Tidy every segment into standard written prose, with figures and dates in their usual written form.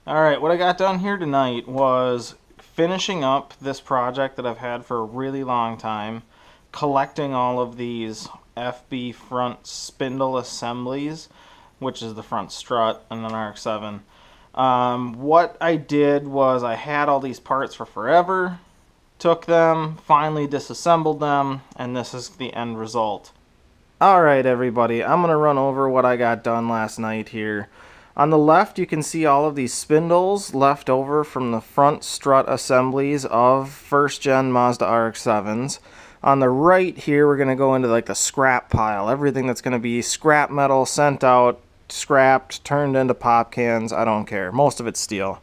Alright, what I got done here tonight was finishing up this project that I've had for a really long time, collecting all of these FB front spindle assemblies, which is the front strut and an RX-7. What I did was I had all these parts for forever, took them, finally disassembled them, and this is the end result. Alright everybody, I'm going to run over what I got done last night here. On the left, you can see all of these spindles left over from the front strut assemblies of first-gen Mazda RX-7s. On the right here, we're going to go into like the scrap pile. Everything that's going to be scrap metal sent out, scrapped, turned into pop cans. I don't care. Most of it's steel.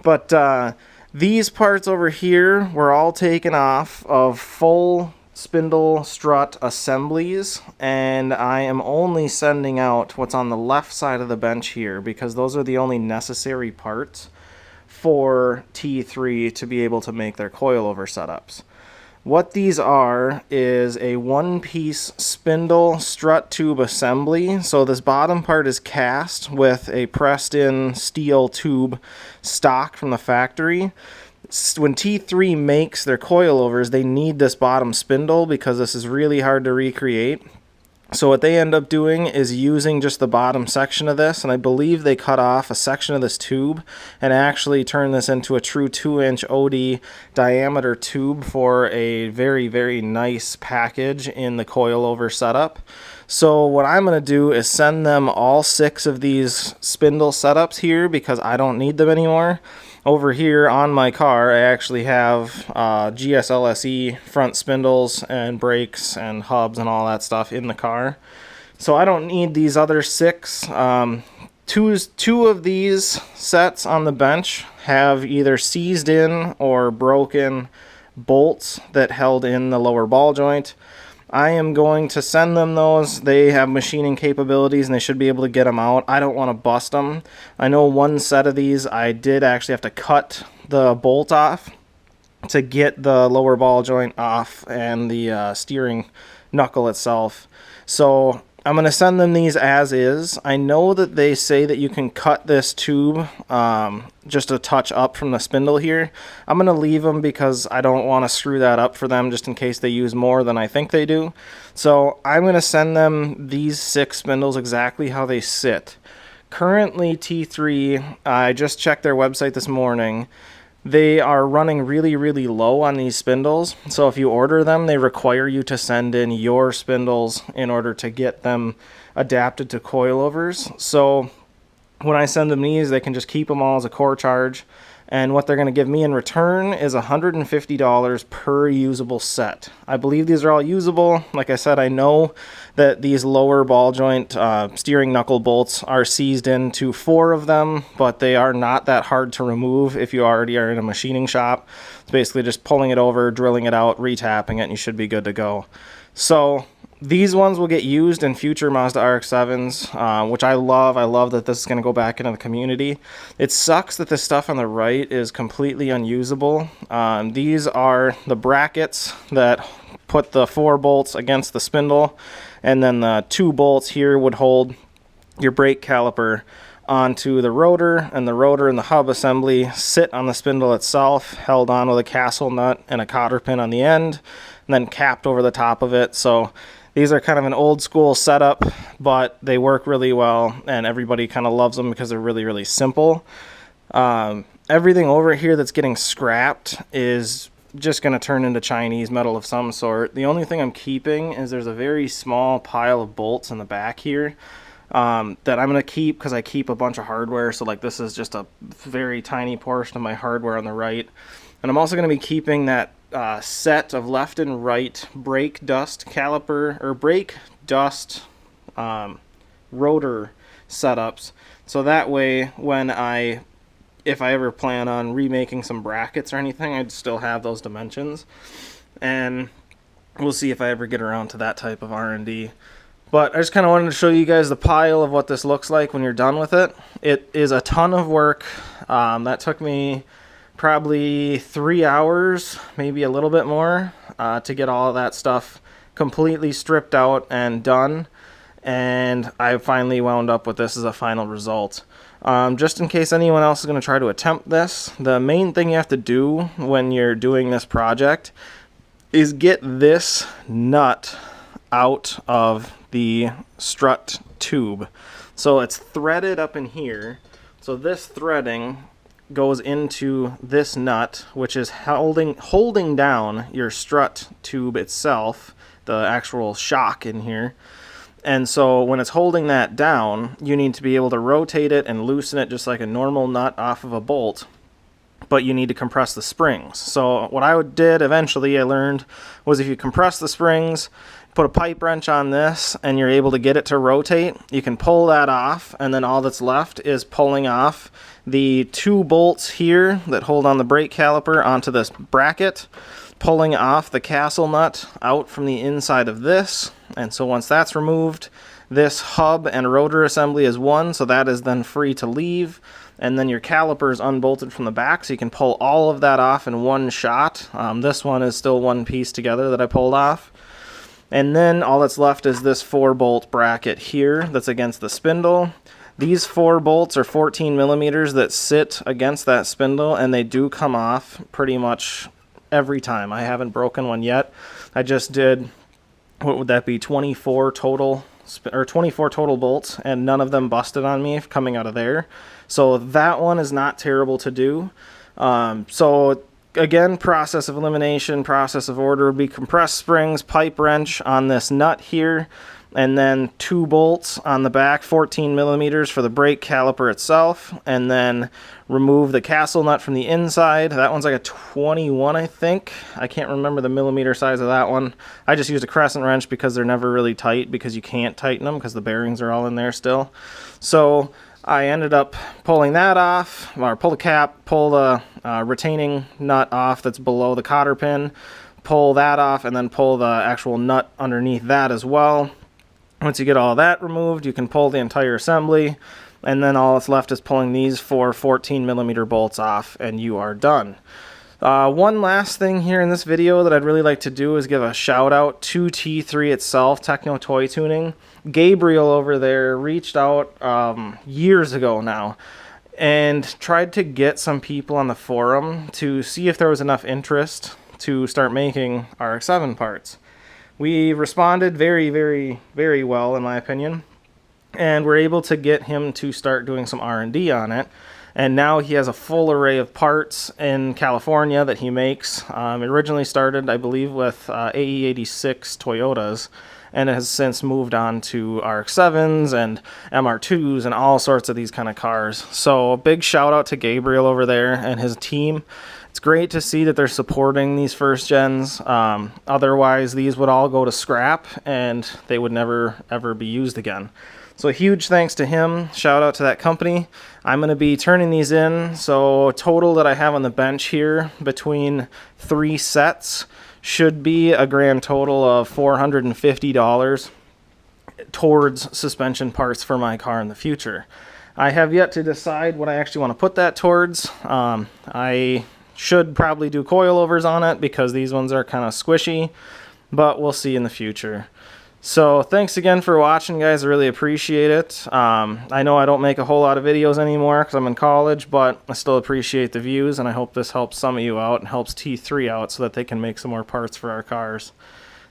But these parts over here were all taken off of full spindle strut assemblies, and I am only sending out what's on the left side of the bench here because those are the only necessary parts for T3 to be able to make their coilover setups. What these are is a one-piece spindle strut tube assembly. So this bottom part is cast with a pressed-in steel tube stock from the factory. When T3 makes their coilovers, they need this bottom spindle because this is really hard to recreate. So what they end up doing is using just the bottom section of this, and I believe they cut off a section of this tube and actually turn this into a true 2-inch OD diameter tube for a very, very nice package in the coilover setup. So what I'm going to do is send them all 6 of these spindle setups here because I don't need them anymore. Over here on my car, I actually have GSLSE front spindles and brakes and hubs and all that stuff in the car. So I don't need these other 6. Two of these sets on the bench have either seized in or broken bolts that held in the lower ball joint. I am going to send them those. They have machining capabilities and they should be able to get them out. I don't want to bust them. I know one set of these I did actually have to cut the bolt off to get the lower ball joint off and the steering knuckle itself. So I'm going to send them these as is. I know that they say that you can cut this tube just a touch up from the spindle here. I'm going to leave them because I don't want to screw that up for them just in case they use more than I think they do. So I'm going to send them these 6 spindles exactly how they sit. Currently T3, I just checked their website this morning. They are running really, really low on these spindles. So if you order them, they require you to send in your spindles in order to get them adapted to coilovers. So when I send them these, they can just keep them all as a core charge. And what they're going to give me in return is $150 per usable set. I believe these are all usable. Like I said, I know that these lower ball joint steering knuckle bolts are seized into 4 of them, but they are not that hard to remove if you already are in a machining shop. It's basically just pulling it over, drilling it out, retapping it, and you should be good to go. So these ones will get used in future Mazda RX-7s, which I love. I love that this is going to go back into the community. It sucks that the stuff on the right is completely unusable. These are the brackets that put the 4 bolts against the spindle, and then the 2 bolts here would hold your brake caliper onto the rotor, and the hub assembly sit on the spindle itself, held on with a castle nut and a cotter pin on the end, and then capped over the top of it. So these are kind of an old school setup, but they work really well, and everybody kind of loves them because they're really, really simple. Everything over here that's getting scrapped is just going to turn into Chinese metal of some sort. The only thing I'm keeping is there's a very small pile of bolts in the back here that I'm going to keep because I keep a bunch of hardware. So like this is just a very tiny portion of my hardware on the right. And I'm also going to be keeping that set of left and right brake dust caliper or brake dust rotor setups. So that way when if I ever plan on remaking some brackets or anything, I'd still have those dimensions. And we'll see if I ever get around to that type of R&D. But I just kind of wanted to show you guys the pile of what this looks like when you're done with it. It is a ton of work. That took me probably 3 hours, maybe a little bit more, to get all of that stuff completely stripped out and done. And I finally wound up with this as a final result. Just in case anyone else is going to try to attempt this, the main thing you have to do when you're doing this project is get this nut out of the strut tube. So it's threaded up in here. So this threading goes into this nut, which is holding down your strut tube itself, the actual shock in here. And so when it's holding that down, you need to be able to rotate it and loosen it just like a normal nut off of a bolt, but you need to compress the springs. So what I did eventually, I learned, was if you compress the springs, put a pipe wrench on this, and you're able to get it to rotate, you can pull that off, and then all that's left is pulling off the 2 bolts here that hold on the brake caliper onto this bracket, pulling off the castle nut out from the inside of this. And so once that's removed, this hub and rotor assembly is one, so that is then free to leave. And then your caliper is unbolted from the back, so you can pull all of that off in one shot. This one is still one piece together that I pulled off. And then all that's left is this 4-bolt bracket here that's against the spindle. These 4 bolts are 14 millimeters that sit against that spindle, and they do come off pretty much every time. I haven't broken one yet. I just did, what would that be, 24 total bolts, and none of them busted on me coming out of there. So that one is not terrible to do. So again, process of elimination, process of order would be compressed springs, pipe wrench on this nut here, and then 2 bolts on the back, 14 millimeters for the brake caliper itself, and then remove the castle nut from the inside. That one's like a 21, I think. I can't remember the millimeter size of that one. I just used a crescent wrench because they're never really tight, because you can't tighten them because the bearings are all in there still. So I ended up pulling that off, or pull the cap, pull the retaining nut off that's below the cotter pin, pull that off, and then pull the actual nut underneath that as well. Once you get all that removed, you can pull the entire assembly, and then all that's left is pulling these 4 14 millimeter bolts off, and you are done. One last thing here in this video that I'd really like to do is give a shout out to T3 itself, Techno Toy Tuning. Gabriel over there reached out years ago now and tried to get some people on the forum to see if there was enough interest to start making RX-7 parts. We responded very, very, very well, in my opinion, and we're able to get him to start doing some R&D on it. And now he has a full array of parts in California that he makes. It originally started, I believe, with AE86 Toyotas, and has since moved on to RX-7s and MR2s and all sorts of these kind of cars. So a big shout out to Gabriel over there and his team. It's great to see that they're supporting these first gens. Otherwise, these would all go to scrap and they would never ever be used again. So a huge thanks to him. Shout out to that company. I'm going to be turning these in. So total that I have on the bench here between 3 sets should be a grand total of $450 towards suspension parts for my car in the future. I have yet to decide what I actually want to put that towards. I should probably do coilovers on it because these ones are kind of squishy, but we'll see in the future. So thanks again for watching, guys. I really appreciate it. I know I don't make a whole lot of videos anymore because I'm in college, but I still appreciate the views, and I hope this helps some of you out and helps T3 out so that they can make some more parts for our cars.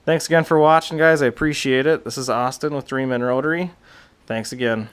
Thanks again for watching, guys. I appreciate it. This is Austin with Dream and Rotary. Thanks again.